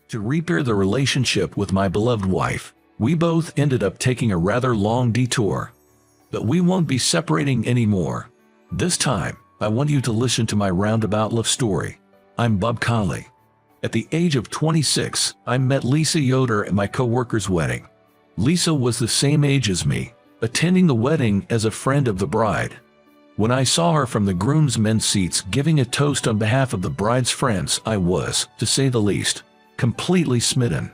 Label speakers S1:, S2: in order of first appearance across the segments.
S1: To repair the relationship with my beloved wife, we both ended up taking a rather long detour. But we won't be separating anymore. This time, I want you to listen to my roundabout love story. I'm Bob Conley. At the age of 26, I met Lisa Yoder at my co-worker's wedding. Lisa was the same age as me, attending the wedding as a friend of the bride. When I saw her from the groomsmen's seats giving a toast on behalf of the bride's friends, I was, to say the least, completely smitten.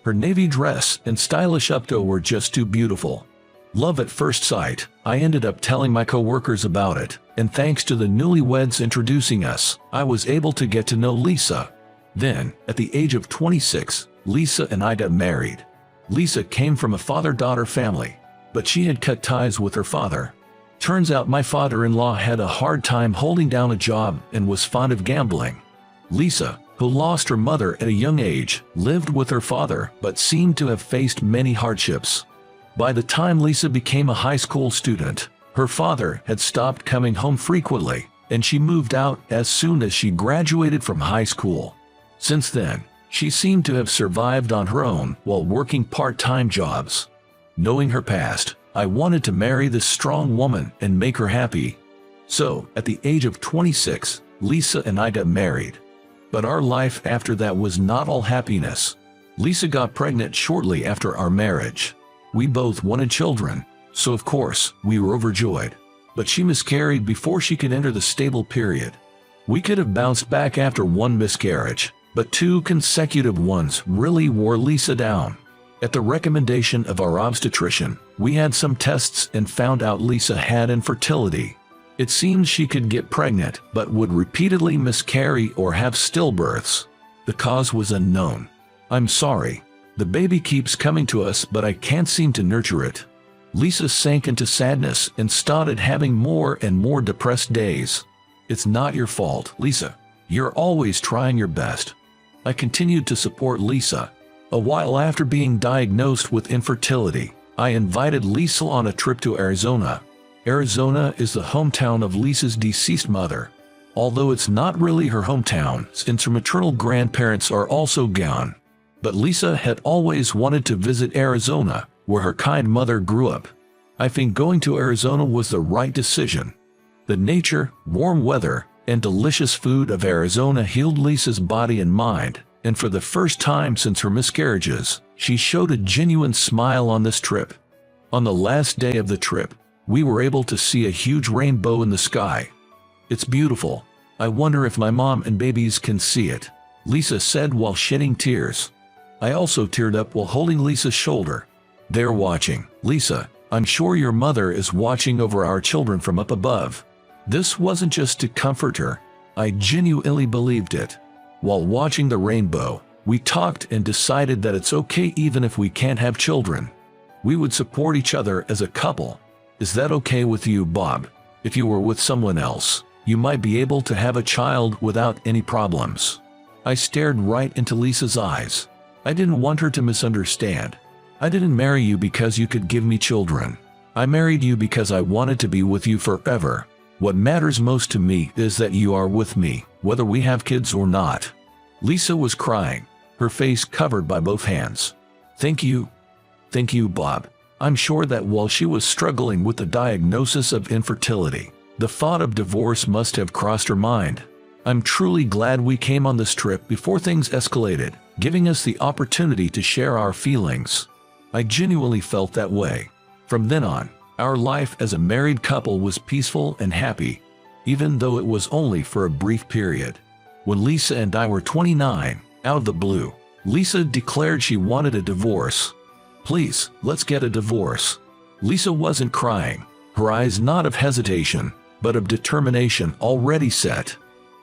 S1: Her navy dress and stylish updo were just too beautiful. Love at first sight. I ended up telling my co-workers about it, and thanks to the newlyweds introducing us, I was able to get to know Lisa. Then, at the age of 26, Lisa and I got married. Lisa came from a father-daughter family, but she had cut ties with her father. Turns out my father-in-law had a hard time holding down a job and was fond of gambling. Lisa, who lost her mother at a young age, lived with her father but seemed to have faced many hardships. By the time Lisa became a high school student, her father had stopped coming home frequently, and she moved out as soon as she graduated from high school. Since then, she seemed to have survived on her own while working part-time jobs. Knowing her past, I wanted to marry this strong woman and make her happy. So, at the age of 26, Lisa and I got married. But our life after that was not all happiness. Lisa got pregnant shortly after our marriage. We both wanted children, so of course, we were overjoyed. But she miscarried before she could enter the stable period. We could have bounced back after one miscarriage, but 2 consecutive ones really wore Lisa down. At the recommendation of our obstetrician, we had some tests and found out Lisa had infertility. It seems she could get pregnant but would repeatedly miscarry or have stillbirths. The cause was unknown. I'm sorry. The baby keeps coming to us but I can't seem to nurture it. Lisa sank into sadness and started having more and more depressed days. It's not your fault, Lisa. You're always trying your best. I continued to support Lisa. A while after being diagnosed with infertility, I invited Lisa on a trip to Arizona. Arizona is the hometown of Lisa's deceased mother, although it's not really her hometown since her maternal grandparents are also gone. But Lisa had always wanted to visit Arizona, where her kind mother grew up. I think going to Arizona was the right decision. The nature, warm weather, and delicious food of Arizona healed Lisa's body and mind, and for the first time since her miscarriages, she showed a genuine smile on this trip. On the last day of the trip, we were able to see a huge rainbow in the sky. It's beautiful. I wonder if my mom and babies can see it, Lisa said while shedding tears. I also teared up while holding Lisa's shoulder. They're watching. Lisa, I'm sure your mother is watching over our children from up above. This wasn't just to comfort her. I genuinely believed it. While watching the rainbow, we talked and decided that it's okay even if we can't have children. We would support each other as a couple. Is that okay with you, Bob? If you were with someone else, you might be able to have a child without any problems. I stared right into Lisa's eyes. I didn't want her to misunderstand. I didn't marry you because you could give me children. I married you because I wanted to be with you forever. What matters most to me is that you are with me, whether we have kids or not. Lisa was crying, her face covered by both hands. Thank you. Thank you, Bob. I'm sure that while she was struggling with the diagnosis of infertility, the thought of divorce must have crossed her mind. I'm truly glad we came on this trip before things escalated, giving us the opportunity to share our feelings. I genuinely felt that way. From then on, our life as a married couple was peaceful and happy, even though it was only for a brief period. When Lisa and I were 29, out of the blue, Lisa declared she wanted a divorce. Please, let's get a divorce. Lisa wasn't crying, her eyes not of hesitation, but of determination already set.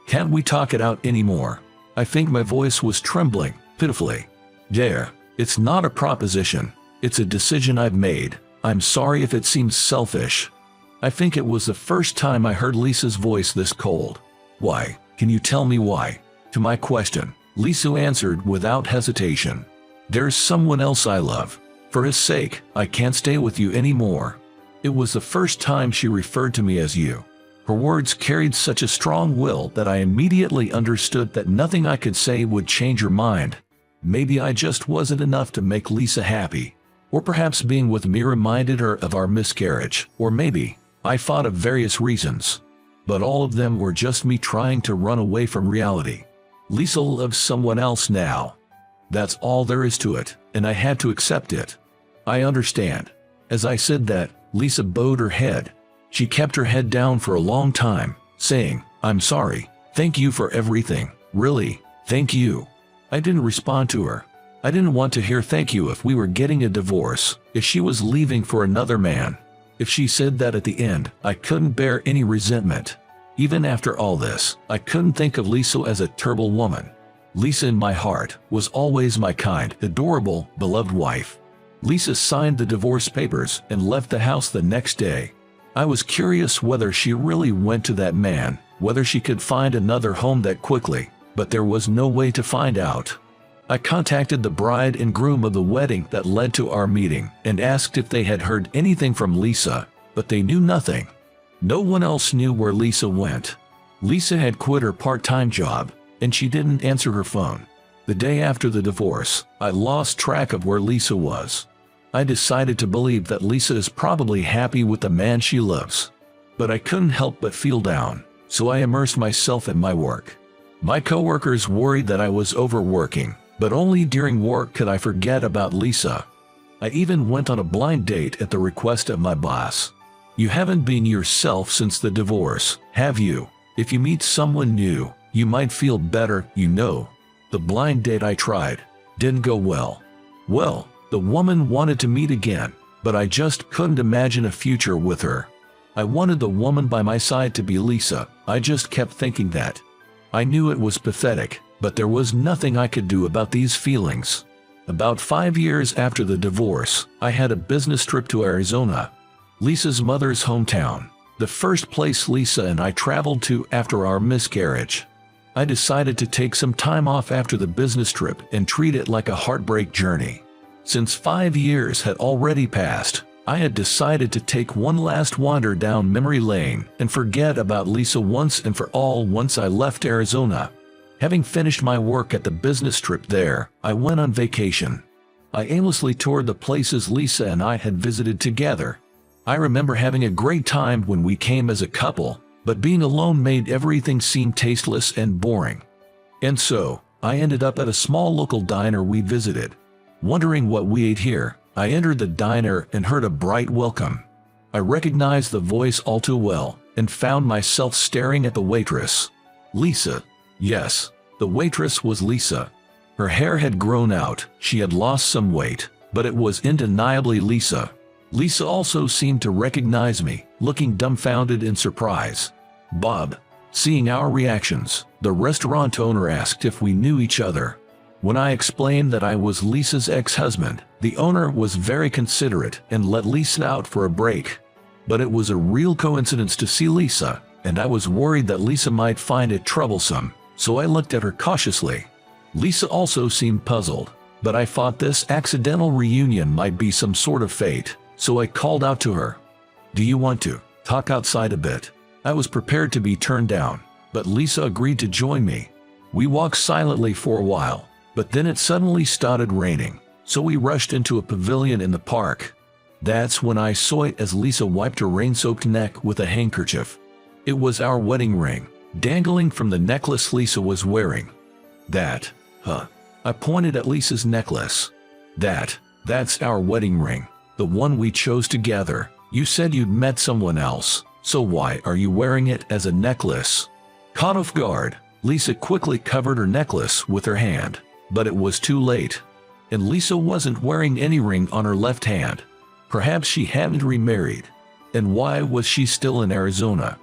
S1: Can't we talk it out anymore? I think my voice was trembling, pitifully. Dare, it's not a proposition, it's a decision I've made. I'm sorry if it seems selfish. I think it was the first time I heard Lisa's voice this cold. Why? Can you tell me why? To my question, Lisa answered without hesitation. There's someone else I love. For his sake, I can't stay with you anymore. It was the first time she referred to me as you. Her words carried such a strong will that I immediately understood that nothing I could say would change her mind. Maybe I just wasn't enough to make Lisa happy. Or perhaps being with me reminded her of our miscarriage. Or maybe I thought of various reasons. But all of them were just me trying to run away from reality. Lisa loves someone else now. That's all there is to it, and I had to accept it. I understand. As I said that, Lisa bowed her head. She kept her head down for a long time, saying, "I'm sorry. Thank you for everything. Really, thank you." I didn't respond to her. I didn't want to hear thank you if we were getting a divorce, if she was leaving for another man. If she said that at the end, I couldn't bear any resentment. Even after all this, I couldn't think of Lisa as a terrible woman. Lisa in my heart was always my kind, adorable, beloved wife. Lisa signed the divorce papers and left the house the next day. I was curious whether she really went to that man, whether she could find another home that quickly, but there was no way to find out. I contacted the bride and groom of the wedding that led to our meeting and asked if they had heard anything from Lisa, but they knew nothing. No one else knew where Lisa went. Lisa had quit her part-time job, and she didn't answer her phone. The day after the divorce, I lost track of where Lisa was. I decided to believe that Lisa is probably happy with the man she loves. But I couldn't help but feel down, so I immersed myself in my work. My coworkers worried that I was overworking, but only during work could I forget about Lisa. I even went on a blind date at the request of my boss. You haven't been yourself since the divorce, have you? If you meet someone new, you might feel better, you know. The blind date I tried didn't go well. Well, the woman wanted to meet again, but I just couldn't imagine a future with her. I wanted the woman by my side to be Lisa. I just kept thinking that. I knew it was pathetic, but there was nothing I could do about these feelings. About 5 years after the divorce, I had a business trip to Arizona, Lisa's mother's hometown, the first place Lisa and I traveled to after our miscarriage. I decided to take some time off after the business trip and treat it like a heartbreak journey. Since 5 years had already passed, I had decided to take one last wander down memory lane and forget about Lisa once and for all. Once I left Arizona, having finished my work at the business trip there, I went on vacation. I aimlessly toured the places Lisa and I had visited together. I remember having a great time when we came as a couple, but being alone made everything seem tasteless and boring. And so, I ended up at a small local diner we visited. Wondering what we ate here, I entered the diner and heard a bright welcome. I recognized the voice all too well and found myself staring at the waitress. Lisa. Yes, the waitress was Lisa. Her hair had grown out, she had lost some weight, but it was undeniably Lisa. Lisa also seemed to recognize me, looking dumbfounded in surprise. Bob. Seeing our reactions, the restaurant owner asked if we knew each other. When I explained that I was Lisa's ex-husband, the owner was very considerate and let Lisa out for a break. But it was a real coincidence to see Lisa, and I was worried that Lisa might find it troublesome, so I looked at her cautiously. Lisa also seemed puzzled, but I thought this accidental reunion might be some sort of fate, so I called out to her. "Do you want to talk outside a bit?" I was prepared to be turned down, but Lisa agreed to join me. We walked silently for a while, but then it suddenly started raining, so we rushed into a pavilion in the park. That's when I saw it as Lisa wiped her rain-soaked neck with a handkerchief. It was our wedding ring, dangling from the necklace Lisa was wearing. I pointed at Lisa's necklace. That's our wedding ring, the one we chose together. You said you'd met someone else, so why are you wearing it as a necklace? Caught off guard, Lisa quickly covered her necklace with her hand, but it was too late. And Lisa wasn't wearing any ring on her left hand. Perhaps she hadn't remarried. And why was she still in Arizona?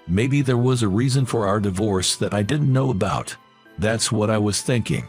S1: Maybe there was a reason for our divorce that I didn't know about. That's what I was thinking.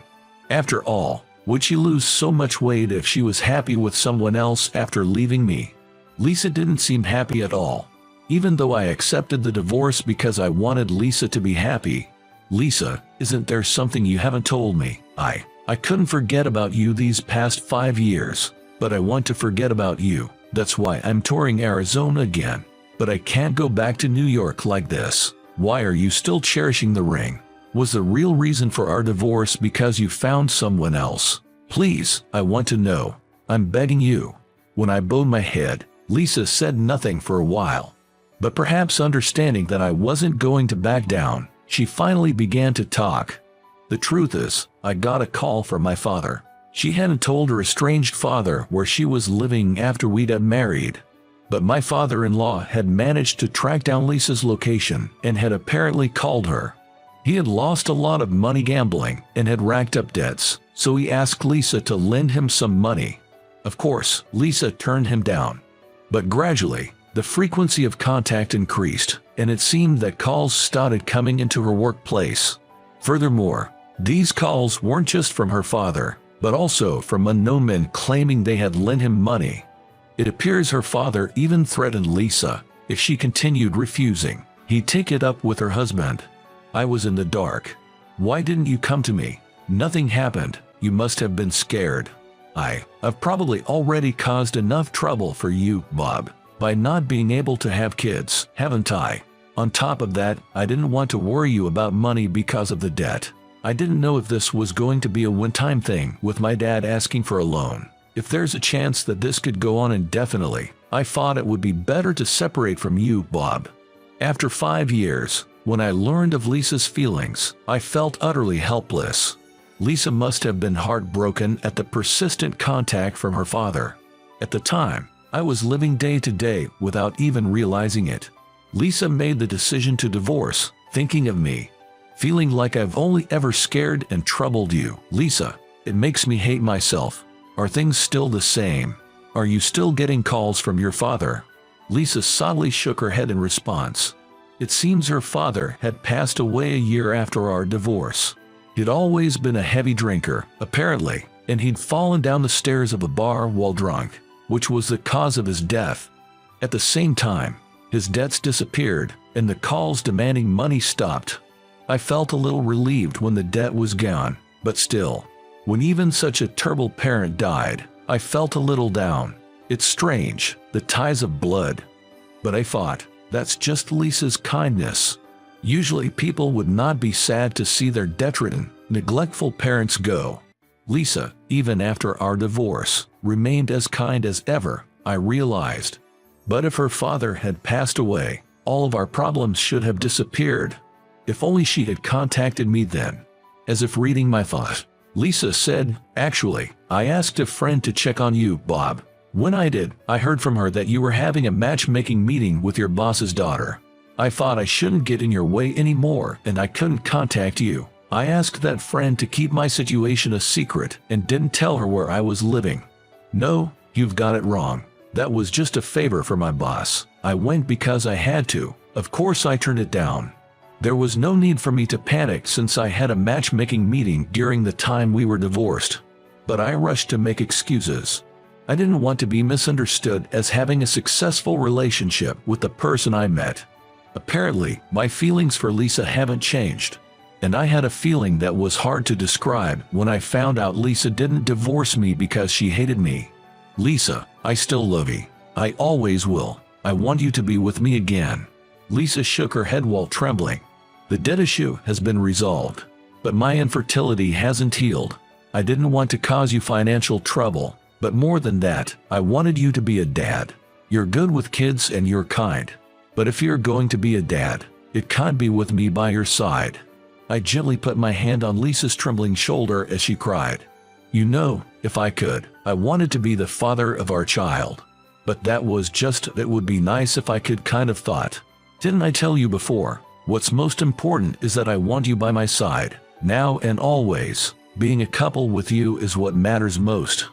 S1: After all, would she lose so much weight if she was happy with someone else after leaving me? Lisa didn't seem happy at all. Even though I accepted the divorce because I wanted Lisa to be happy. Lisa, isn't there something you haven't told me? I couldn't forget about you these past 5 years, but I want to forget about you. That's why I'm touring Arizona again. But I can't go back to New York like this. Why are you still cherishing the ring? Was the real reason for our divorce because you found someone else? Please, I want to know. I'm begging you. When I bowed my head, Lisa said nothing for a while. But perhaps understanding that I wasn't going to back down, she finally began to talk. The truth is, I got a call from my father. She hadn't told her estranged father where she was living after we'd got married. But my father-in-law had managed to track down Lisa's location and had apparently called her. He had lost a lot of money gambling and had racked up debts, so he asked Lisa to lend him some money. Of course, Lisa turned him down. But gradually, the frequency of contact increased, and it seemed that calls started coming into her workplace. Furthermore, these calls weren't just from her father, but also from unknown men claiming they had lent him money. It appears her father even threatened Lisa. If she continued refusing, he'd take it up with her husband. I was in the dark. Why didn't you come to me? Nothing happened. You must have been scared. I've probably already caused enough trouble for you, Bob, by not being able to have kids, haven't I? On top of that, I didn't want to worry you about money because of the debt. I didn't know if this was going to be a one-time thing with my dad asking for a loan. If there's a chance that this could go on indefinitely, I thought it would be better to separate from you, Bob. After 5 years, when I learned of Lisa's feelings, I felt utterly helpless. Lisa must have been heartbroken at the persistent contact from her father. At the time, I was living day to day without even realizing it. Lisa made the decision to divorce, thinking of me. Feeling like I've only ever scared and troubled you. Lisa, it makes me hate myself. Are things still the same? Are you still getting calls from your father? Lisa sadly shook her head in response. It seems her father had passed away a year after our divorce. He'd always been a heavy drinker, apparently, and he'd fallen down the stairs of a bar while drunk, which was the cause of his death. At the same time, his debts disappeared, and the calls demanding money stopped. I felt a little relieved when the debt was gone, but still, when even such a terrible parent died, I felt a little down. It's strange, the ties of blood. But I thought, that's just Lisa's kindness. Usually people would not be sad to see their detritus, neglectful parents go. Lisa, even after our divorce, remained as kind as ever, I realized. But if her father had passed away, all of our problems should have disappeared. If only she had contacted me then. As if reading my thought, Lisa said, actually, I asked a friend to check on you, Bob. When I did, I heard from her that you were having a matchmaking meeting with your boss's daughter. I thought I shouldn't get in your way anymore and I couldn't contact you. I asked that friend to keep my situation a secret and didn't tell her where I was living. No, you've got it wrong. That was just a favor for my boss. I went because I had to. Of course I turned it down. There was no need for me to panic since I had a matchmaking meeting during the time we were divorced. But I rushed to make excuses. I didn't want to be misunderstood as having a successful relationship with the person I met. Apparently, my feelings for Lisa haven't changed. And I had a feeling that was hard to describe when I found out Lisa didn't divorce me because she hated me. Lisa, I still love you. I always will. I want you to be with me again. Lisa shook her head while trembling. The debt issue has been resolved, but my infertility hasn't healed. I didn't want to cause you financial trouble, but more than that, I wanted you to be a dad. You're good with kids and you're kind. But if you're going to be a dad, it can't be with me by your side. I gently put my hand on Lisa's trembling shoulder as she cried. You know, if I could, I wanted to be the father of our child. But that was just, it would be nice if I could kind of thought. Didn't I tell you before? What's most important is that I want you by my side, now and always. Being a couple with you is what matters most.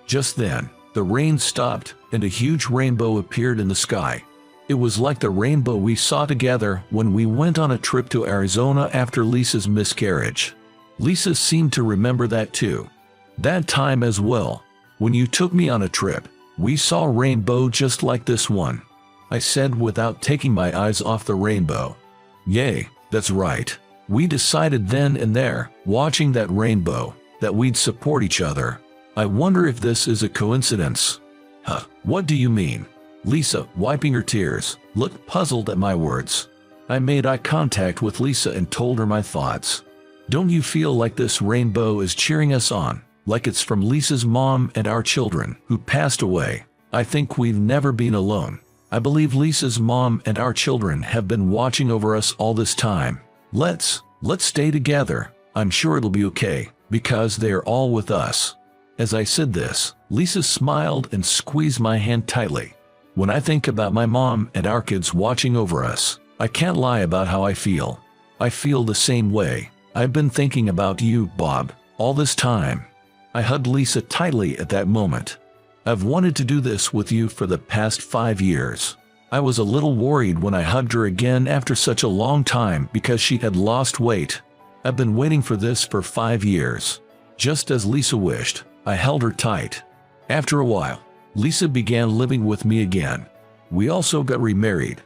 S1: Just then, the rain stopped and a huge rainbow appeared in the sky. It was like the rainbow we saw together when we went on a trip to Arizona after Lisa's miscarriage. Lisa seemed to remember that too. That time as well, when you took me on a trip, we saw a rainbow just like this one. I said without taking my eyes off the rainbow. Yay, that's right. We decided then and there, watching that rainbow, that we'd support each other. I wonder if this is a coincidence. Huh, what do you mean? Lisa, wiping her tears, looked puzzled at my words. I made eye contact with Lisa and told her my thoughts. Don't you feel like this rainbow is cheering us on? like it's from Lisa's mom and our children, who passed away. I think we've never been alone. I believe Lisa's mom and our children have been watching over us all this time. Let's stay together. I'm sure it'll be okay, because they are all with us." As I said this, Lisa smiled and squeezed my hand tightly. When I think about my mom and our kids watching over us, I can't lie about how I feel. I feel the same way. I've been thinking about you, Bob, all this time. I hugged Lisa tightly at that moment. I've wanted to do this with you for the past 5 years. I was a little worried when I hugged her again after such a long time because she had lost weight. I've been waiting for this for 5 years. Just as Lisa wished, I held her tight. After a while, Lisa began living with me again. We also got remarried.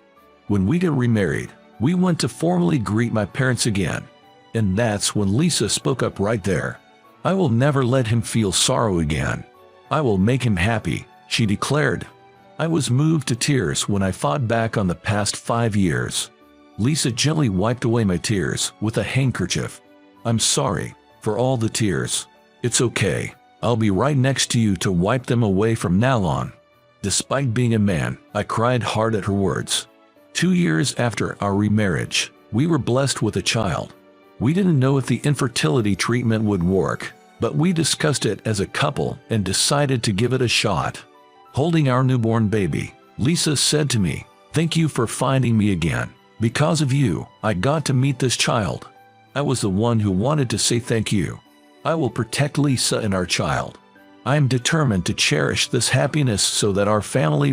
S1: When we got remarried, we went to formally greet my parents again. And that's when Lisa spoke up right there. "I will never let him feel sorrow again. I will make him happy," she declared. I was moved to tears when I thought back on the past 5 years. Lisa gently wiped away my tears with a handkerchief. "I'm sorry for all the tears. It's okay. I'll be right next to you to wipe them away from now on." Despite being a man, I cried hard at her words. 2 years after our remarriage, we were blessed with a child. We didn't know if the infertility treatment would work, but we discussed it as a couple and decided to give it a shot. Holding our newborn baby, Lisa said to me, "Thank you for finding me again. Because of you, I got to meet this child. I was the one who wanted to say thank you. I will protect Lisa and our child. I am determined to cherish this happiness so that our family